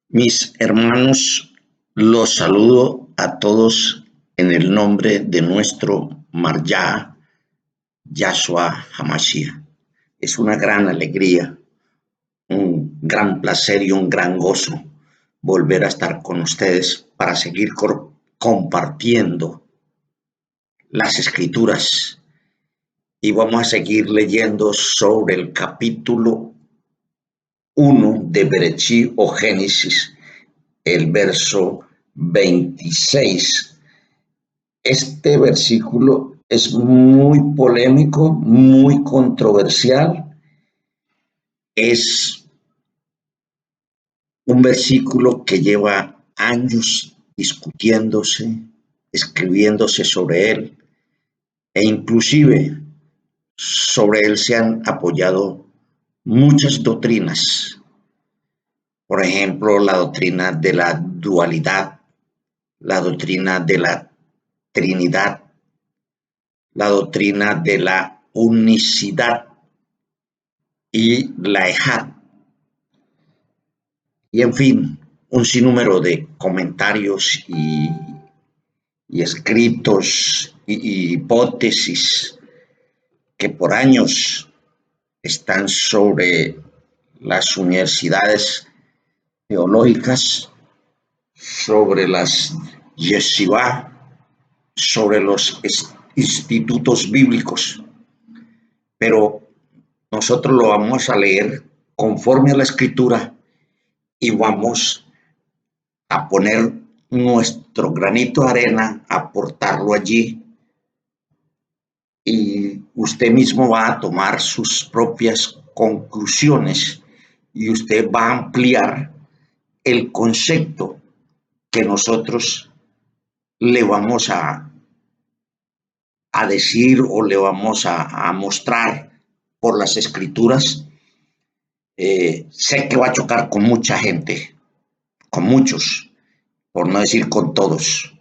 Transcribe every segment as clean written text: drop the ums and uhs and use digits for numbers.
Mis hermanos, los saludo a todos en el nombre de nuestro Marjá Yahshua Hamashiach. Es una gran alegría, un gran placer y un gran gozo volver a estar con ustedes para seguir compartiendo las escrituras, y vamos a seguir leyendo sobre el capítulo 1 de Bereshit o Génesis, el verso 26. Este versículo es muy polémico, muy controversial. Es un versículo que lleva años discutiéndose, escribiéndose sobre él, e inclusive sobre él se han apoyado muchas doctrinas. Por ejemplo, la doctrina de la dualidad, la doctrina de la Trinidad, la doctrina de la unicidad y la Ejad. Y en fin, un sinnúmero de comentarios y escritos y hipótesis que por años están sobre las universidades teológicas, sobre las yeshivá, sobre los institutos bíblicos. Pero nosotros lo vamos a leer conforme a la escritura y vamos a poner nuestro granito de arena, aportarlo allí, y usted mismo va a tomar sus propias conclusiones y usted va a ampliar el concepto que nosotros le vamos a decir o le vamos a mostrar por las escrituras. Sé que va a chocar con mucha gente, con muchos, por no decir con todos,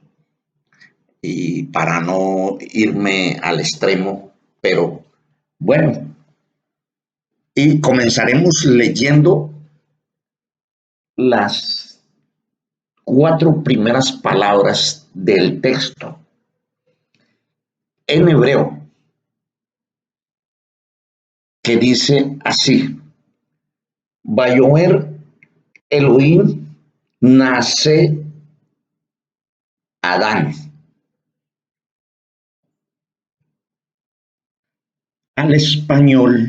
y para no irme al extremo, pero bueno, y comenzaremos leyendo las 4 primeras palabras del texto en hebreo, que dice así: Vayomer Elohim nace Adán. Al español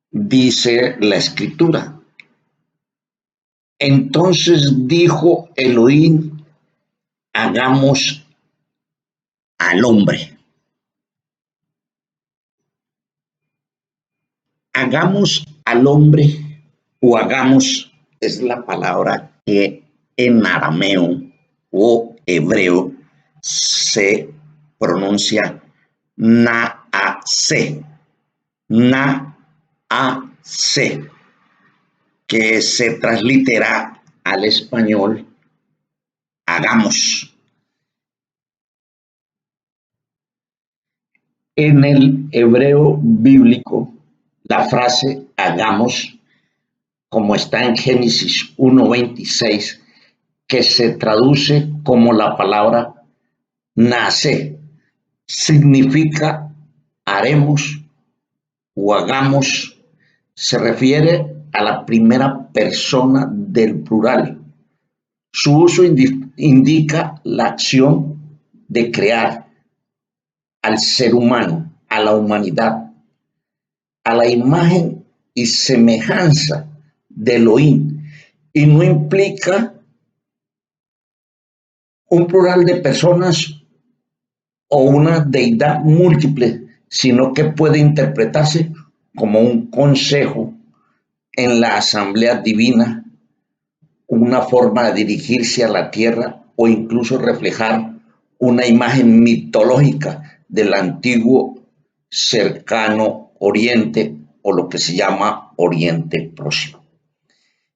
dice la escritura: entonces dijo Elohim, hagamos al hombre. Hagamos al hombre o hagamos es la palabra que en arameo o hebreo se pronuncia naase, naase, que se translitera al español hagamos. En el hebreo bíblico, la frase hagamos, como está en Génesis 1:26, que se traduce como la palabra nace, significa haremos o hagamos, se refiere a la primera persona del plural. Su uso indica la acción de crear al ser humano, a la humanidad, a la imagen y semejanza de Elohim, y no implica un plural de personas o una deidad múltiple, sino que puede interpretarse como un consejo en la asamblea divina, una forma de dirigirse a la tierra o incluso reflejar una imagen mitológica del antiguo cercano Oriente o lo que se llama Oriente Próximo.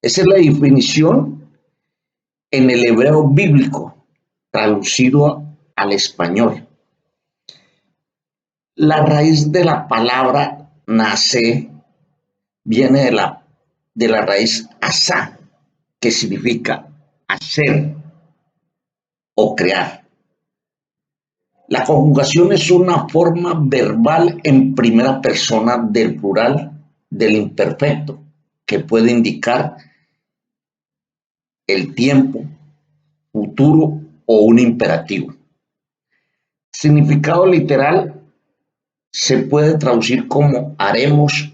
Esa es la definición en el hebreo bíblico, traducido al español. La raíz de la palabra nace viene de la raíz asá, que significa hacer o crear. La conjugación es una forma verbal en primera persona del plural del imperfecto que puede indicar el tiempo, futuro o un imperativo. Significado literal se puede traducir como haremos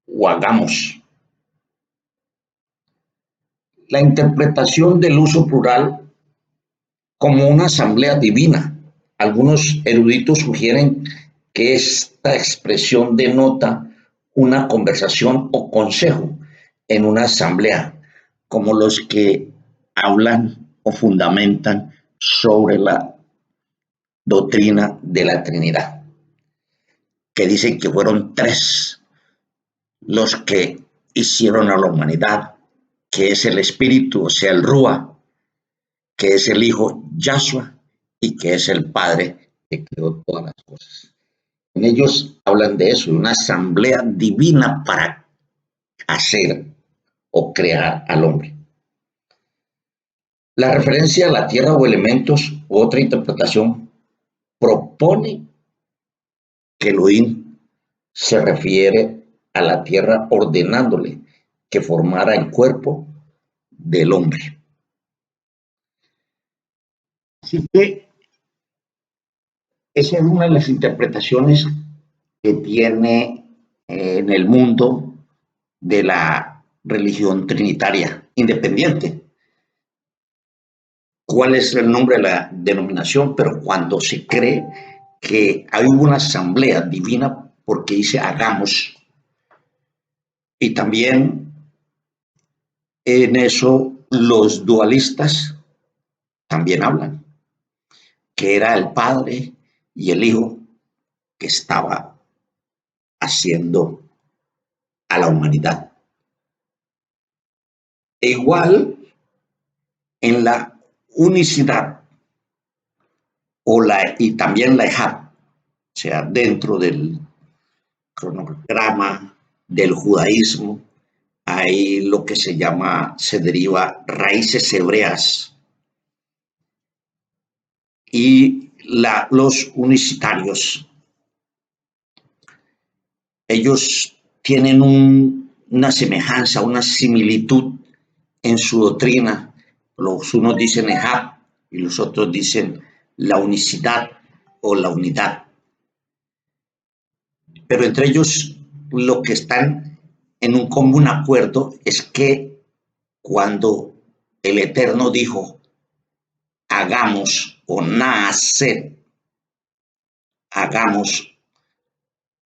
o hagamos. La interpretación del uso plural como una asamblea divina. Algunos eruditos sugieren que esta expresión denota una conversación o consejo en una asamblea, como los que hablan o fundamentan sobre la doctrina de la Trinidad, que dicen que fueron tres los que hicieron a la humanidad, que es el Espíritu, o sea, el Rúa, que es el Hijo Yahshua y que es el Padre que creó todas las cosas. En ellos hablan de eso, de una asamblea divina para hacer o crear al hombre. La referencia a la tierra o elementos, otra interpretación, propone que Elohim se refiere a la tierra ordenándole que formara el cuerpo del hombre. Así que esa es una de las interpretaciones que tiene en el mundo de la religión trinitaria independiente. ¿Cuál es el nombre de la denominación? Pero cuando se cree que hay una asamblea divina porque dice hagamos, y también en eso los dualistas también hablan, que era el Padre y el Hijo que estaba haciendo a la humanidad. E igual en la unicidad y también la Ejad, o sea, dentro del cronograma del judaísmo, hay lo que se deriva raíces hebreas y los unicitarios. Ellos tienen una semejanza, una similitud en su doctrina. Los unos dicen Ejad y los otros dicen la unicidad o la unidad. Pero entre ellos lo que están en un común acuerdo es que cuando el Eterno dijo hagamos o nacer, hagamos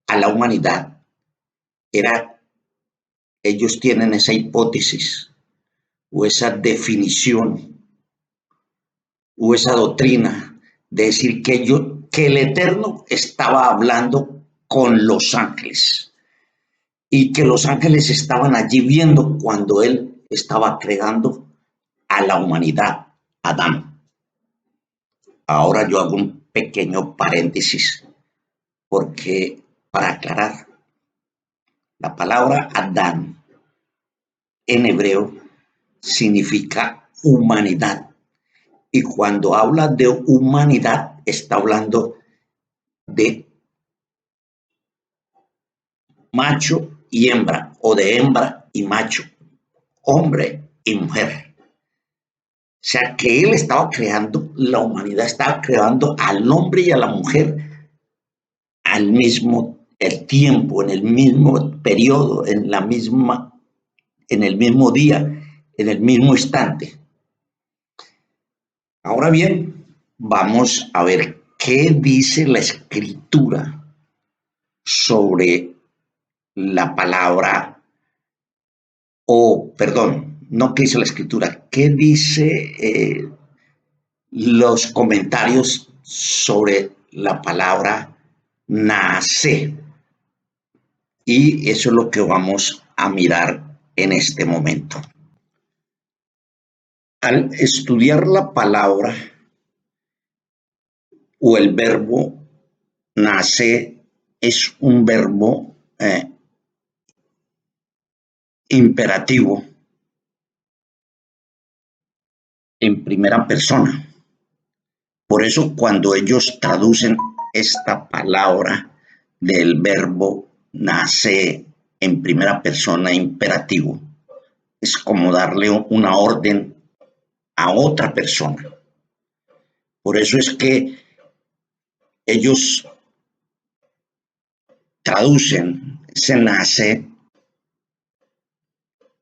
a la humanidad, ellos tienen esa hipótesis o esa definición o esa doctrina de decir que el Eterno estaba hablando con los ángeles y que los ángeles estaban allí viendo cuando él estaba creando a la humanidad, Adán. Ahora yo hago un pequeño paréntesis porque para aclarar, la palabra Adán en hebreo significa humanidad y cuando habla de humanidad está hablando de macho y hembra o de hembra y macho, hombre y mujer. O sea que él estaba creando la humanidad, estaba creando al hombre y a la mujer al mismo el tiempo, en el mismo periodo, en el mismo día, en el mismo instante. Ahora bien, vamos a ver qué dice la escritura sobre la palabra, perdón, no qué dice la escritura, qué dice los comentarios sobre la palabra nace. Y eso es lo que vamos a mirar en este momento. Al estudiar la palabra o el verbo nace, es un verbo imperativo en primera persona. Por eso cuando ellos traducen esta palabra del verbo nace en primera persona imperativo, es como darle una orden a otra persona. Por eso es que ellos traducen ese nace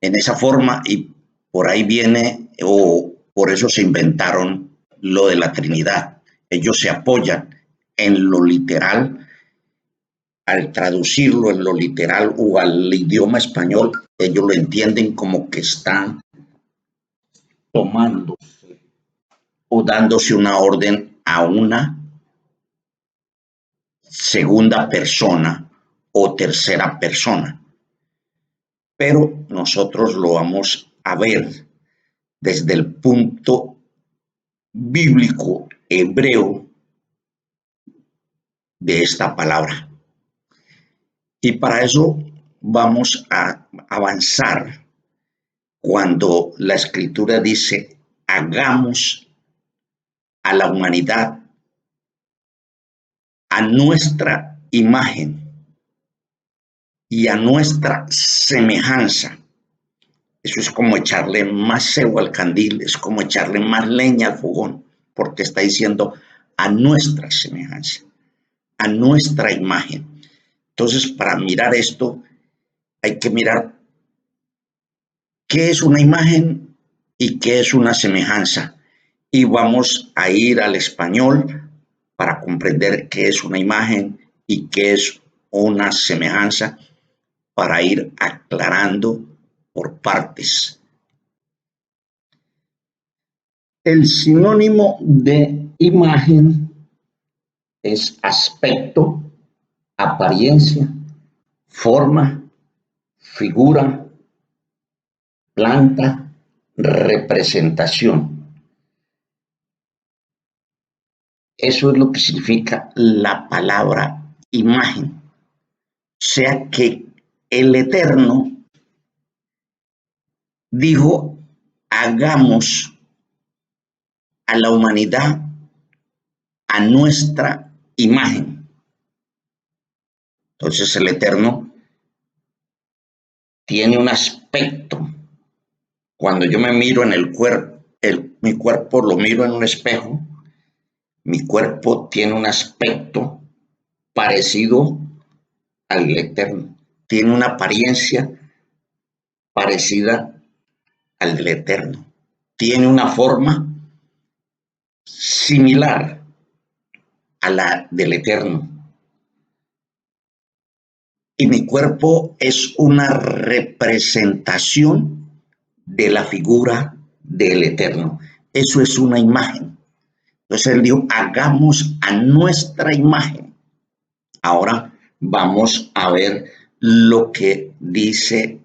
en esa forma y por ahí viene o por eso se inventaron lo de la Trinidad. Ellos se apoyan en lo literal, al traducirlo en lo literal o al idioma español, ellos lo entienden como que están tomando o dándose una orden a una segunda persona o tercera persona. Pero nosotros lo vamos a ver desde el punto bíblico hebreo de esta palabra. Y para eso vamos a avanzar cuando la escritura dice, hagamos a la humanidad a nuestra imagen y a nuestra semejanza. Eso es como echarle más cebo al candil, es como echarle más leña al fogón, porque está diciendo a nuestra semejanza, a nuestra imagen. Entonces, para mirar esto, hay que mirar qué es una imagen y qué es una semejanza. Y vamos a ir al español para comprender qué es una imagen y qué es una semejanza, para ir aclarando por partes. El sinónimo de imagen es aspecto, apariencia, forma, figura, planta, representación. Eso es lo que significa la palabra imagen. O sea que el Eterno dijo, hagamos a la humanidad a nuestra imagen. Entonces el Eterno tiene un aspecto. Cuando yo me miro en el cuerpo, mi cuerpo lo miro en un espejo, mi cuerpo tiene un aspecto parecido al Eterno, tiene una apariencia parecida al del Eterno, tiene una forma similar a la del Eterno. Y mi cuerpo es una representación de la figura del Eterno. Eso es una imagen. Entonces él dijo, hagamos a nuestra imagen. Ahora vamos a ver lo que dice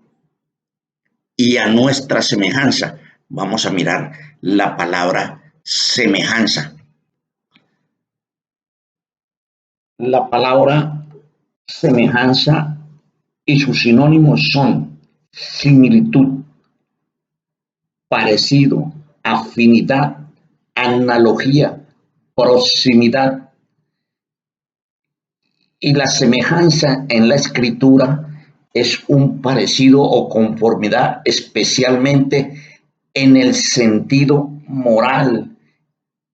y a nuestra semejanza. Vamos a mirar la palabra semejanza. La palabra semejanza y sus sinónimos son similitud, parecido, afinidad, analogía, proximidad. Y la semejanza en la escritura es un parecido o conformidad, especialmente en el sentido moral,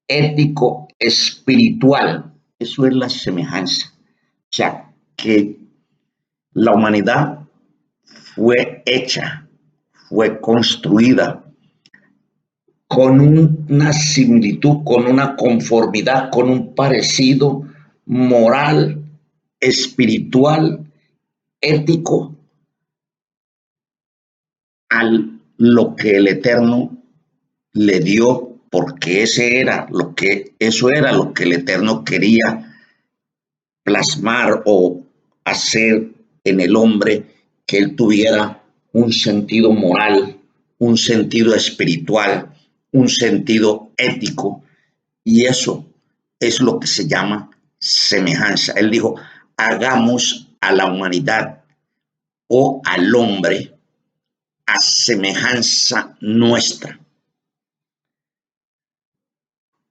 ético, espiritual. Eso es la semejanza. O sea, que la humanidad fue hecha, fue construida con una similitud, con una conformidad, con un parecido moral, espiritual, ético, a lo que el Eterno le dio, porque eso era lo que el Eterno quería plasmar o hacer en el hombre, que él tuviera un sentido moral, un sentido espiritual, un sentido ético, y eso es lo que se llama semejanza. Él dijo, hagamos a la humanidad o al hombre a semejanza nuestra.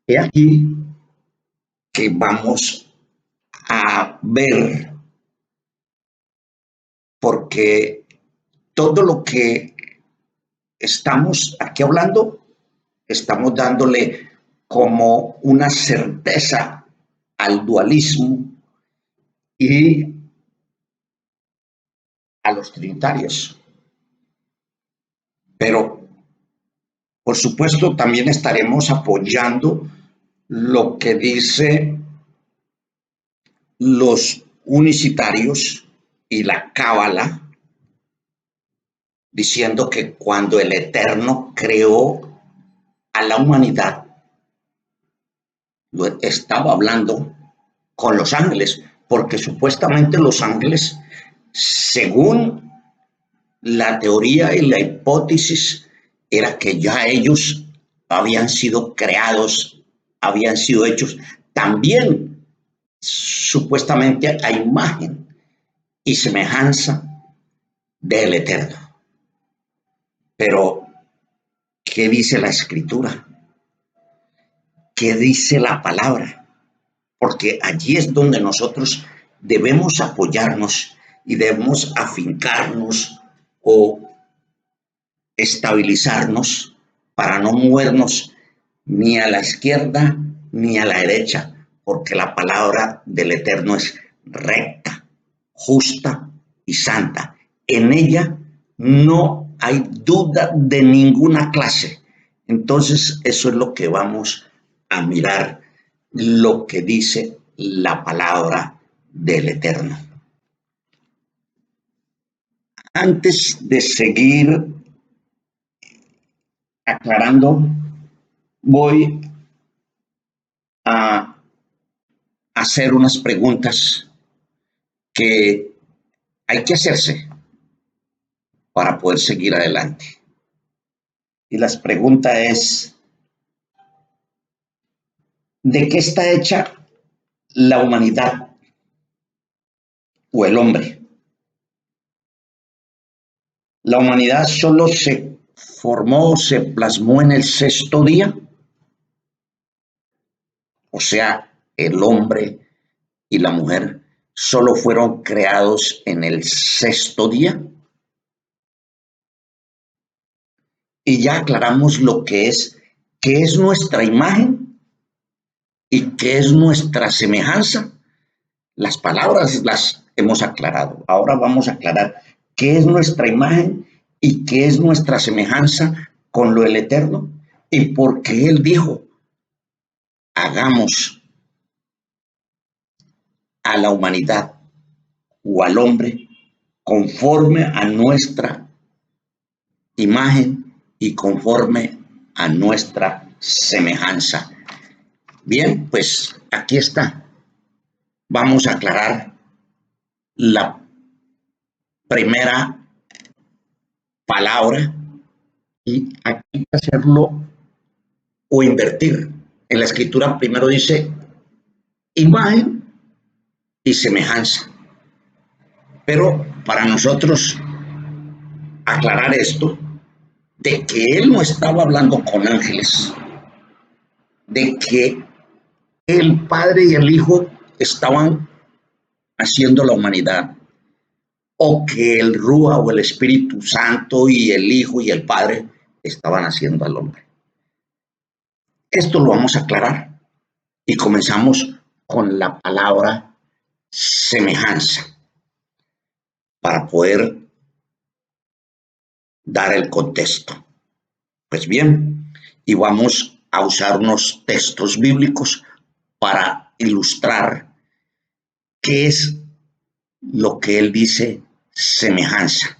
He aquí que vamos a ver, porque todo lo que estamos aquí hablando, estamos dándole como una certeza al dualismo y a los trinitarios. Pero, por supuesto, también estaremos apoyando lo que dice los unicitarios y la cábala, diciendo que cuando el Eterno creó a la humanidad, lo estaba hablando con los ángeles, porque supuestamente los ángeles, según la teoría y la hipótesis, era que ya ellos habían sido creados, habían sido hechos también supuestamente a imagen y semejanza del Eterno. Pero, ¿qué dice la Escritura? ¿Qué dice la palabra? Porque allí es donde nosotros debemos apoyarnos y debemos afincarnos o estabilizarnos para no movernos ni a la izquierda ni a la derecha, porque la palabra del Eterno es recta, justa y santa. En ella no hay duda de ninguna clase. Entonces, eso es lo que vamos a mirar, lo que dice la palabra del Eterno. Antes de seguir aclarando, voy a hacer unas preguntas que hay que hacerse para poder seguir adelante. Y las preguntas es, ¿de qué está hecha la humanidad o el hombre? La humanidad solo se formó, se plasmó en el sexto día, o sea, el hombre y la mujer solo fueron creados en el sexto día. Y ya aclaramos lo que qué es nuestra imagen y qué es nuestra semejanza. Las palabras las hemos aclarado. Ahora vamos a aclarar qué es nuestra imagen y qué es nuestra semejanza con lo del Eterno y por qué Él dijo, hagamos a la humanidad o al hombre conforme a nuestra imagen y conforme a nuestra semejanza. Bien, pues aquí está. Vamos a aclarar la primera palabra y aquí hay que hacerlo o invertir. En la escritura primero dice imagen y semejanza. Pero para nosotros aclarar esto, de que él no estaba hablando con ángeles, de que el Padre y el Hijo estaban haciendo la humanidad, o que el Rúa o el Espíritu Santo y el Hijo y el Padre estaban haciendo al hombre. Esto lo vamos a aclarar y comenzamos con la palabra semejanza para poder dar el contexto. Pues bien, y vamos a usar unos textos bíblicos para ilustrar qué es lo que él dice semejanza.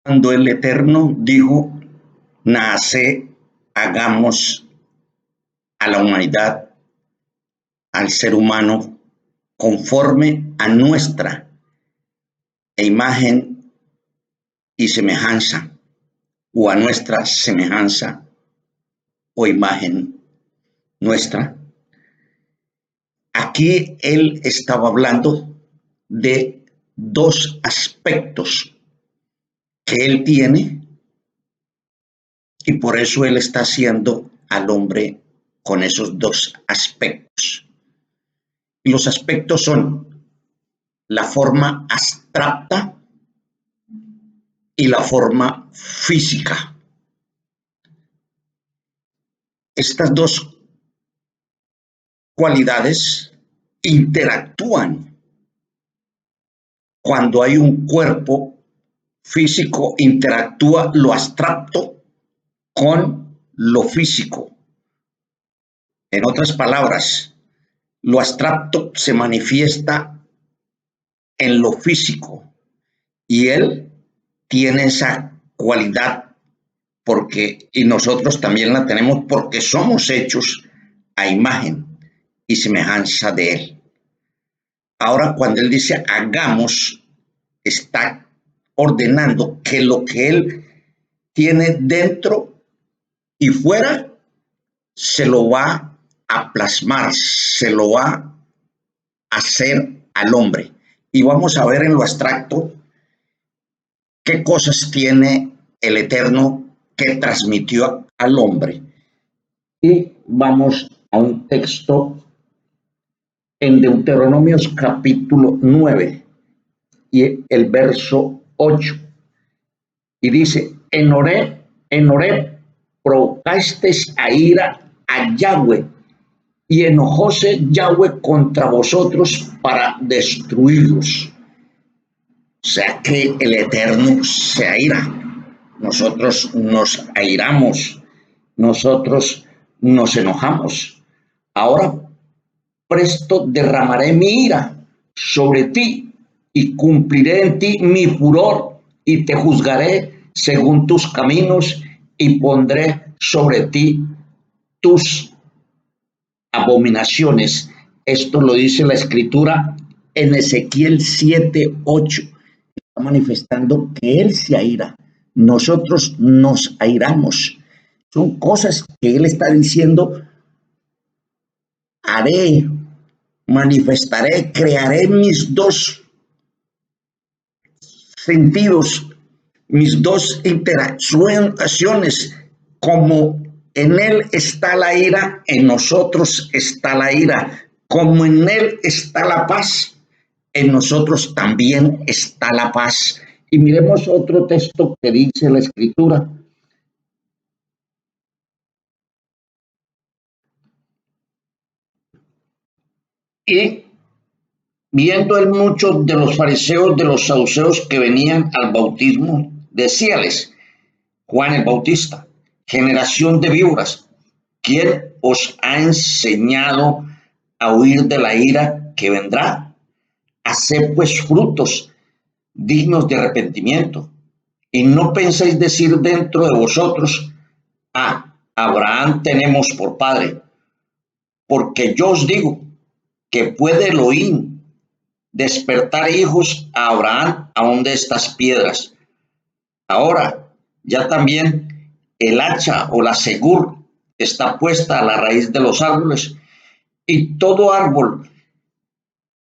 Cuando el Eterno dijo, nace, hagamos a la humanidad, al ser humano, conforme a nuestra imagen y semejanza, o a nuestra semejanza o imagen nuestra. Aquí él estaba hablando de dos aspectos que él tiene y por eso él está haciendo al hombre con esos dos aspectos. Y los aspectos son la forma abstracta y la forma física. Estas dos cualidades interactúan cuando hay un cuerpo físico, interactúa lo abstracto con lo físico. En otras palabras, lo abstracto se manifiesta en lo físico y él tiene esa cualidad y nosotros también la tenemos porque somos hechos a imagen y semejanza de él. Ahora, cuando él dice hagamos, está ordenando que lo que él tiene dentro y fuera se lo va a plasmar, se lo va a hacer al hombre. Y vamos a ver en lo abstracto qué cosas tiene el Eterno que transmitió al hombre. Y vamos a un texto en Deuteronomios capítulo 9 y el verso 8. Y dice, en Horeb provocasteis a ira a Yahweh, y enojóse Yahweh contra vosotros para destruirlos. O sea que el Eterno se aira. Nosotros nos airamos, nosotros nos enojamos. Ahora presto derramaré mi ira sobre ti y cumpliré en ti mi furor y te juzgaré según tus caminos y pondré sobre ti tus abominaciones. Esto lo dice la escritura en Ezequiel 7:8. Está manifestando que él se aira. Nosotros nos airamos. Son cosas que él está diciendo, haré, manifestaré, crearé mis dos sentidos, mis dos interacciones. Como en él está la ira, en nosotros está la ira. Como en él está la paz, en nosotros también está la paz. Y miremos otro texto que dice la escritura. Y viendo él muchos de los fariseos, de los saduceos que venían al bautismo, decíales, Juan el Bautista, generación de víboras, ¿quién os ha enseñado a huir de la ira que vendrá? Haced pues frutos dignos de arrepentimiento. Y no penséis decir dentro de vosotros, Abraham tenemos por padre, porque yo os digo que puede Elohim despertar hijos a Abraham aún de estas piedras. Ahora, ya también el hacha o la segur está puesta a la raíz de los árboles, y todo árbol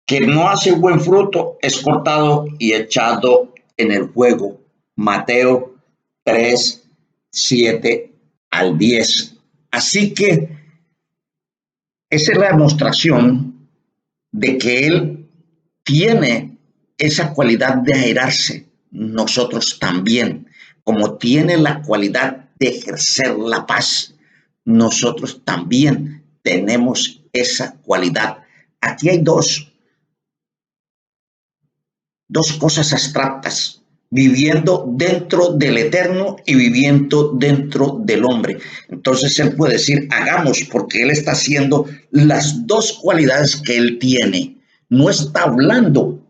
que no hace buen fruto es cortado y echado en el fuego. Mateo 3, 7 al 10. Así que esa es la demostración de que él tiene esa cualidad de airarse. Nosotros también, como tiene la cualidad de ejercer la paz, nosotros también tenemos esa cualidad. Aquí hay dos cosas abstractas, viviendo dentro del Eterno y viviendo dentro del hombre. Entonces él puede decir, hagamos, porque él está haciendo las dos cualidades que él tiene. No está hablando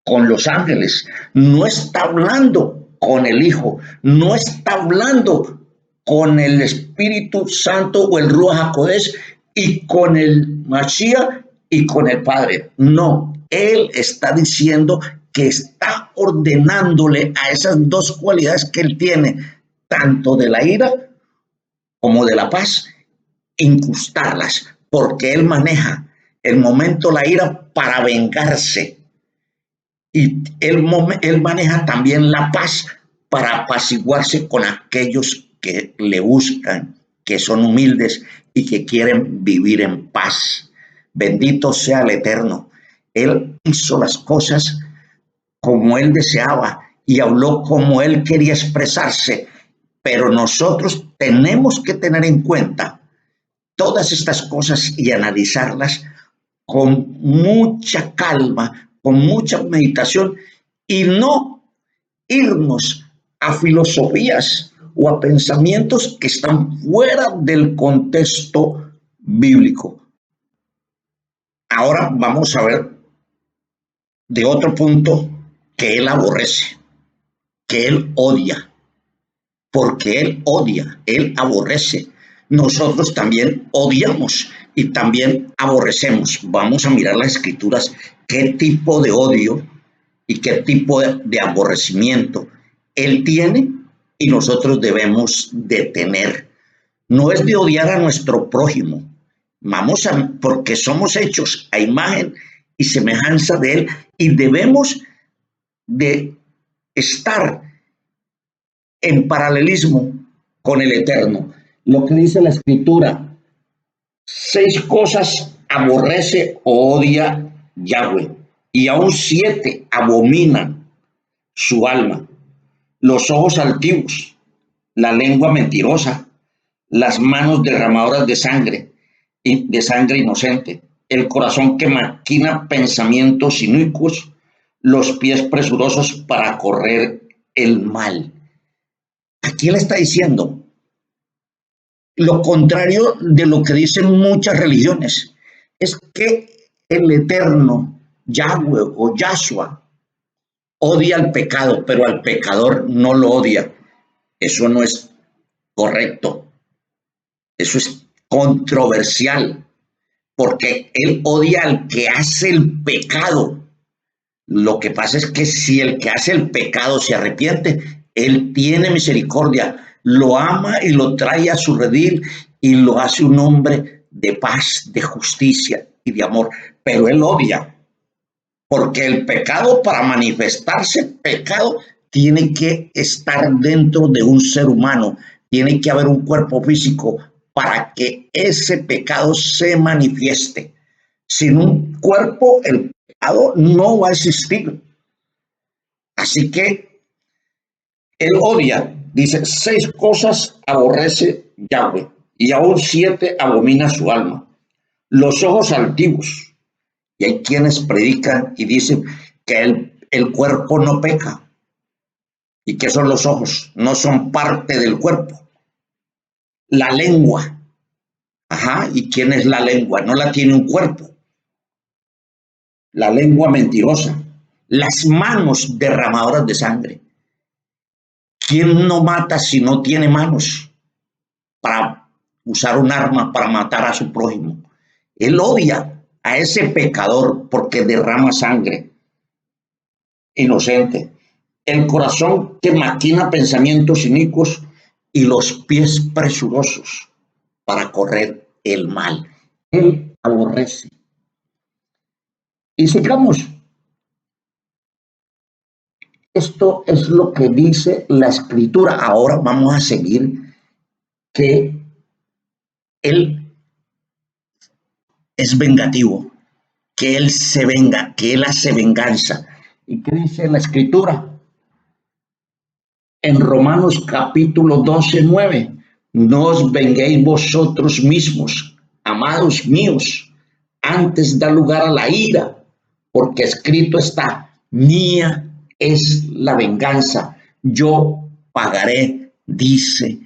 con los ángeles, no está hablando con el Hijo, no está hablando con el Espíritu Santo o el Ruach HaKodesh y con el Mashiach y con el Padre. No, él está diciendo que está ordenándole a esas dos cualidades que él tiene, tanto de la ira como de la paz, incrustarlas, porque él maneja el momento la ira para vengarse. Y él maneja también la paz para apaciguarse con aquellos que le buscan. que son humildes y que quieren vivir en paz. Bendito sea el Eterno. Él hizo las cosas como Él deseaba y habló como Él quería expresarse, pero nosotros tenemos que tener en cuenta todas estas cosas y analizarlas con mucha calma, con mucha meditación y no irnos a filosofías o a pensamientos que están fuera del contexto bíblico. Ahora vamos a ver de otro punto que él aborrece, que él odia, porque él odia, él aborrece. Nosotros también odiamos y también aborrecemos. Vamos a mirar las escrituras, qué tipo de odio y qué tipo de aborrecimiento él tiene y nosotros debemos de tener. No es de odiar a nuestro prójimo, porque somos hechos a imagen y semejanza de él y debemos de estar en paralelismo con el Eterno. Lo que dice la Escritura, 6 cosas aborrece o odia Yahweh, y aún 7 abominan su alma: los ojos altivos, la lengua mentirosa, las manos derramadoras de sangre inocente, el corazón que maquina pensamientos inicuos, los pies presurosos para correr el mal. Aquí él está diciendo lo contrario de lo que dicen muchas religiones, es que el Eterno, Yahweh o Yahshua, odia al pecado, pero al pecador no lo odia. Eso no es correcto. Eso es controversial, porque él odia al que hace el pecado. Lo que pasa es que si el que hace el pecado se arrepiente, él tiene misericordia, lo ama y lo trae a su redil y lo hace un hombre de paz, de justicia y de amor. Pero él odia, porque el pecado, para manifestarse pecado, tiene que estar dentro de un ser humano, tiene que haber un cuerpo físico para que ese pecado se manifieste. Sin un cuerpo, el pecado no va a existir. Así que él odia, dice, 6 cosas aborrece Yahweh y aún 7 abomina su alma. Los ojos altivos. Y hay quienes predican y dicen que el cuerpo no peca y que son los ojos, no son parte del cuerpo. La lengua. Ajá, ¿y quién es la lengua? No la tiene un cuerpo. La lengua mentirosa. Las manos derramadoras de sangre. ¿Quién no mata si no tiene manos para usar un arma para matar a su prójimo? Él odia a ese pecador porque derrama sangre inocente. El corazón que maquina pensamientos inicuos y los pies presurosos para correr el mal. Él aborrece. Y sigamos. Esto es lo que dice la escritura. Ahora vamos a seguir que él es vengativo, que él se venga, que él hace venganza. ¿Y qué dice la escritura? En Romanos capítulo 12:9, no os venguéis vosotros mismos, amados míos, antes da lugar a la ira, porque escrito está, mía es la venganza, yo pagaré, dice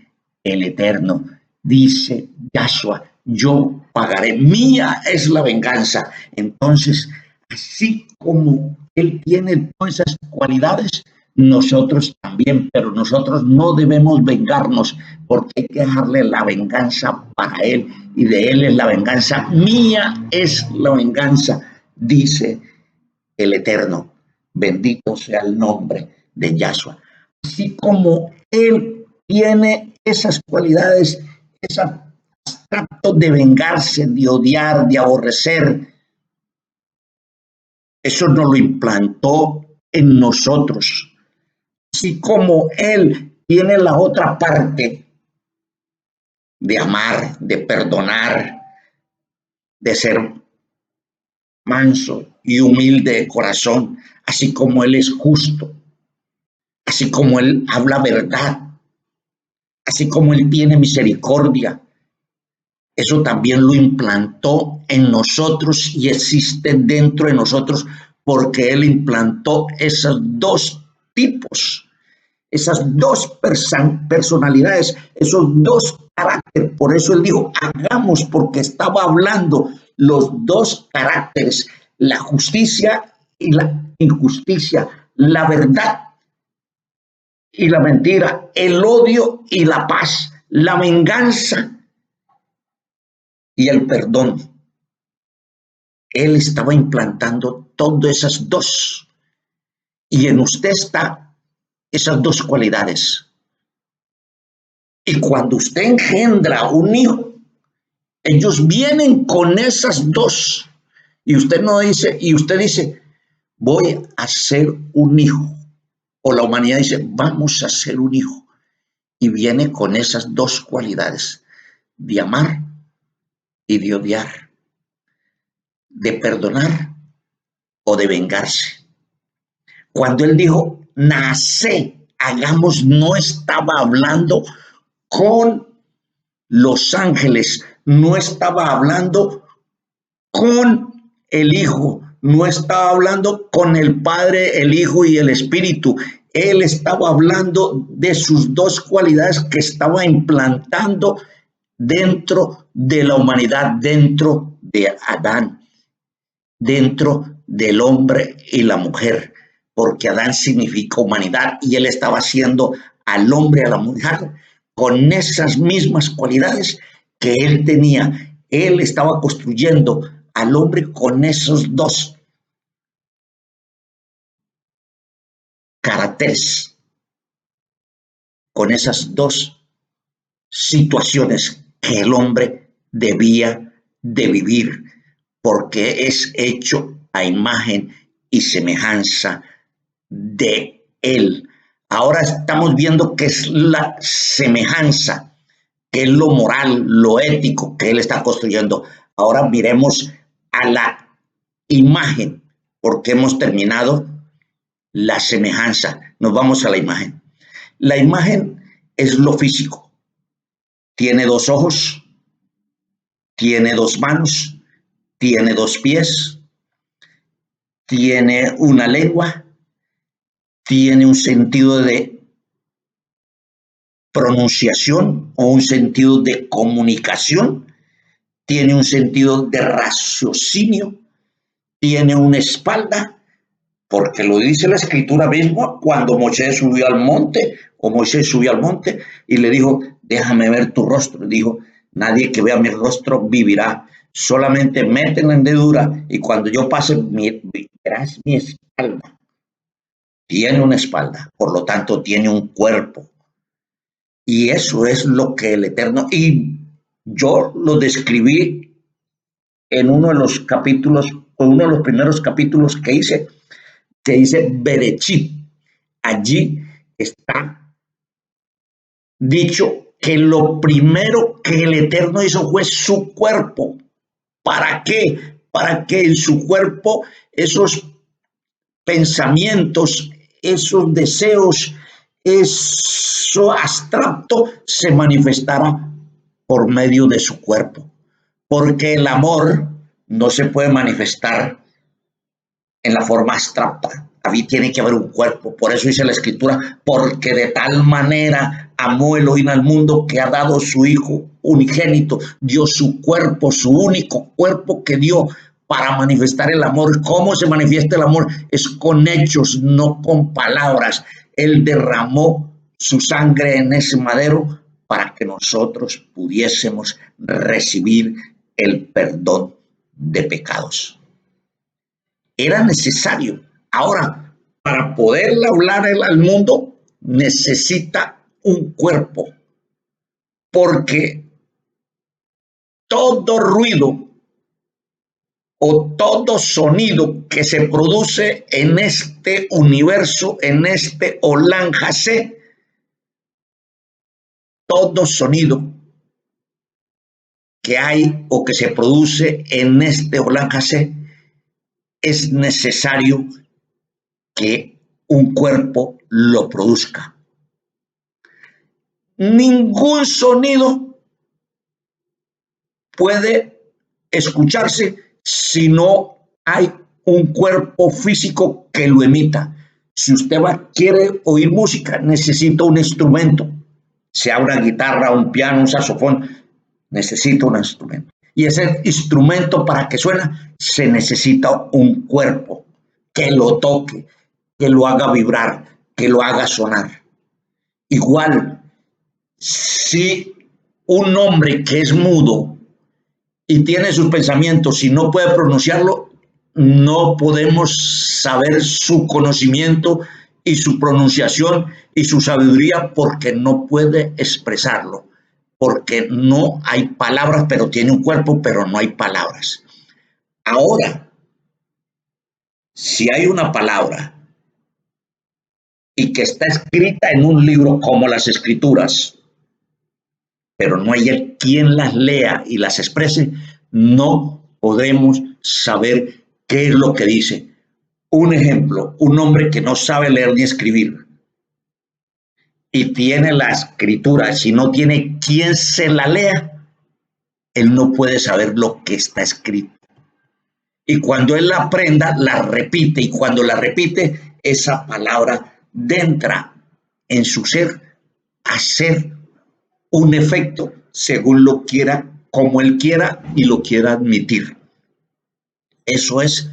el Eterno, dice Yahshua, yo pagaré, mía es la venganza. Entonces, así como él tiene todas esas cualidades, nosotros también, pero nosotros no debemos vengarnos porque hay que dejarle la venganza para él y de él es la venganza, mía es la venganza, dice el Eterno. Bendito sea el nombre de Yahshua. Así como él tiene esas cualidades, ese acto de vengarse, de odiar, de aborrecer, eso nos lo implantó en nosotros. Así como él tiene la otra parte de amar, de perdonar, de ser manso y humilde de corazón, así como Él es justo, así como Él habla verdad, así como Él tiene misericordia. Eso también lo implantó en nosotros y existe dentro de nosotros porque Él implantó esos dos tipos, esas dos personalidades, esos dos caracteres. Por eso Él dijo, hagamos, porque estaba hablando los dos caracteres, la justicia y la injusticia, la verdad y la mentira, el odio y la paz, la venganza y el perdón. Él estaba implantando todas esas dos. Y en usted está esas dos cualidades. Y cuando usted engendra un hijo, ellos vienen con esas dos. Y usted no dice, y usted dice, voy a ser un hijo. O la humanidad dice, vamos a ser un hijo. Y viene con esas dos cualidades, de amar y de odiar, de perdonar o de vengarse. Cuando él dijo, nace, hagamos, no estaba hablando con los ángeles, no estaba hablando con el Hijo, no estaba hablando con el Padre, el Hijo y el Espíritu. Él estaba hablando de sus dos cualidades que estaba implantando dentro de la humanidad, dentro de Adán, dentro del hombre y la mujer, porque Adán significa humanidad y él estaba haciendo al hombre y a la mujer con esas mismas cualidades que él tenía. Él estaba construyendo al hombre con esos dos caracteres, con esas dos situaciones que el hombre debía de vivir, porque es hecho a imagen y semejanza de él. Ahora estamos viendo qué es la semejanza, qué es lo moral, lo ético que él está construyendo. Ahora miremos a la imagen, porque hemos terminado la semejanza. Nos vamos a la imagen. La imagen es lo físico. Tiene dos ojos, tiene dos manos, tiene dos pies, tiene una lengua, tiene un sentido de pronunciación o un sentido de comunicación, tiene un sentido de raciocinio, tiene una espalda, porque lo dice la escritura mismo cuando Moisés subió al monte, o Moisés subió al monte y le dijo, déjame ver tu rostro. Dijo, nadie que vea mi rostro vivirá, solamente mete la hendidura y cuando yo pase verás mi espalda. Tiene una espalda, por lo tanto tiene un cuerpo. Y eso es lo que el Eterno, y yo lo describí en uno de los capítulos, o uno de los primeros capítulos que dice Berechit. Allí está dicho que lo primero que el Eterno hizo fue su cuerpo. ¿Para qué? Para que en su cuerpo esos pensamientos, esos deseos, eso abstracto se manifestara por medio de su cuerpo. Porque el amor no se puede manifestar en la forma abstracta. Ahí tiene que haber un cuerpo. Por eso dice la escritura, porque de tal manera amó Elohim al mundo que ha dado su Hijo unigénito, dio su cuerpo, su único cuerpo que dio para manifestar el amor. ¿Cómo se manifiesta el amor? Es con hechos, no con palabras. Él derramó su sangre en ese madero para que nosotros pudiésemos recibir el perdón de pecados. Era necesario. Ahora, para poder hablar al mundo, necesita un cuerpo, porque todo ruido o todo sonido que se produce en este universo, en este Olam Jase, todo sonido que hay o que se produce en este Olancase, es necesario que un cuerpo lo produzca. Ningún sonido puede escucharse si no hay un cuerpo físico que lo emita. Si usted quiere oír música, necesita un instrumento, sea una guitarra, un piano, un saxofón, necesita un instrumento. Y ese instrumento, para que suene, se necesita un cuerpo que lo toque, que lo haga vibrar, que lo haga sonar. Igual, si un hombre que es mudo y tiene sus pensamientos y no puede pronunciarlo, no podemos saber su conocimiento y su pronunciación y su sabiduría, porque no puede expresarlo, porque no hay palabras, pero tiene un cuerpo, pero no hay palabras. Ahora, si hay una palabra y que está escrita en un libro como las Escrituras, pero no hay quien las lea y las exprese, no podemos saber qué es lo que dice. Un ejemplo, un hombre que no sabe leer ni escribir y tiene la escritura, si no tiene quien se la lea, él no puede saber lo que está escrito. Y cuando él la aprenda, la repite, y cuando la repite, esa palabra entra en su ser a ser un efecto según lo quiera, como él quiera y lo quiera admitir. Eso es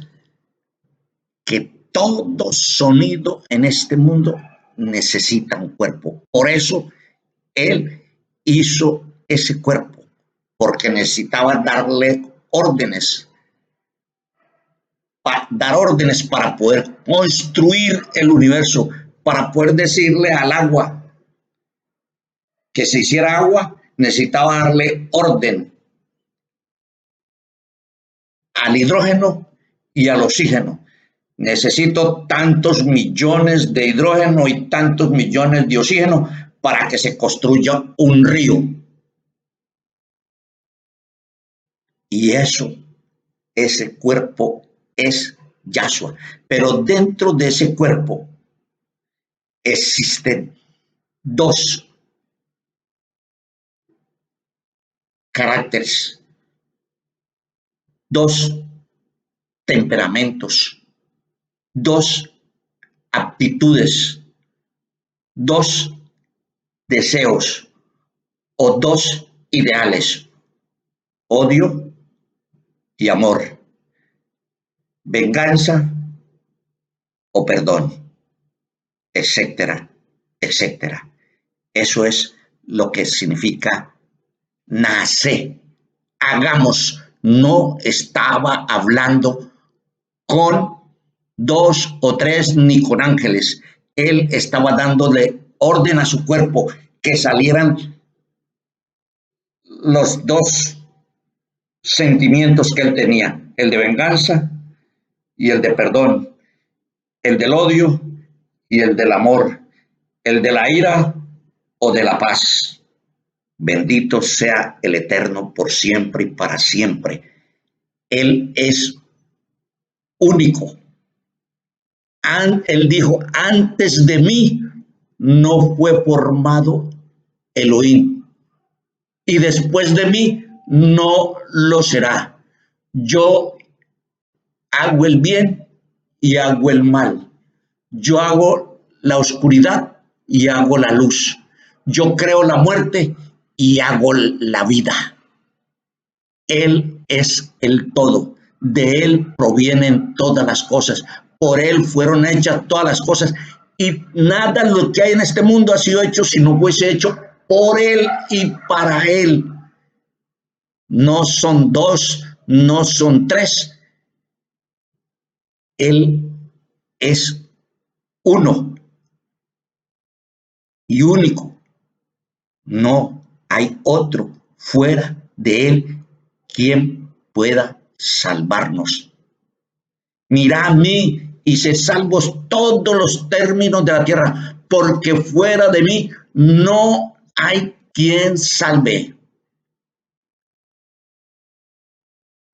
que todo sonido en este mundo necesita un cuerpo. Por eso él hizo ese cuerpo, porque necesitaba darle órdenes, dar órdenes para poder construir el universo, para poder decirle al agua que se hiciera agua, necesitaba darle orden al hidrógeno y al oxígeno. Necesito tantos millones de hidrógeno y tantos millones de oxígeno para que se construya un río. Y eso, ese cuerpo es Yahshua. Pero dentro de ese cuerpo existen dos caracteres, dos temperamentos, dos aptitudes, dos deseos o dos ideales: odio y amor, venganza o perdón, etcétera, etcétera. Eso es lo que significa nace. Hagamos. No estaba hablando con dos o tres ni con ángeles. Él estaba dándole orden a su cuerpo que salieran los dos sentimientos que él tenía: el de venganza y el de perdón, el del odio y el del amor, el de la ira o de la paz. Bendito sea el Eterno por siempre y para siempre. Él es único. Él dijo: antes de mí no fue formado Elohim, y después de mí no lo será. Yo hago el bien y hago el mal. Yo hago la oscuridad y hago la luz. Yo creo la muerte y hago la vida. Él es el todo. De Él provienen todas las cosas. Por Él fueron hechas todas las cosas. Y nada de lo que hay en este mundo ha sido hecho si no fuese hecho por Él y para Él. No son dos, no son tres. Él es uno y único. No hay otro fuera de Él quien pueda salvarnos. Mira a mí y sé salvos todos los términos de la tierra, porque fuera de mí no hay quien salve.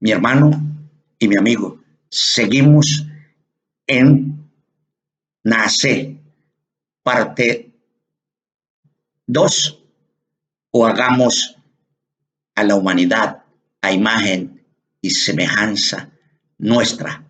mi hermano y mi amigo, seguimos en Nace, parte 2, o hagamos a la humanidad a imagen y semejanza nuestra.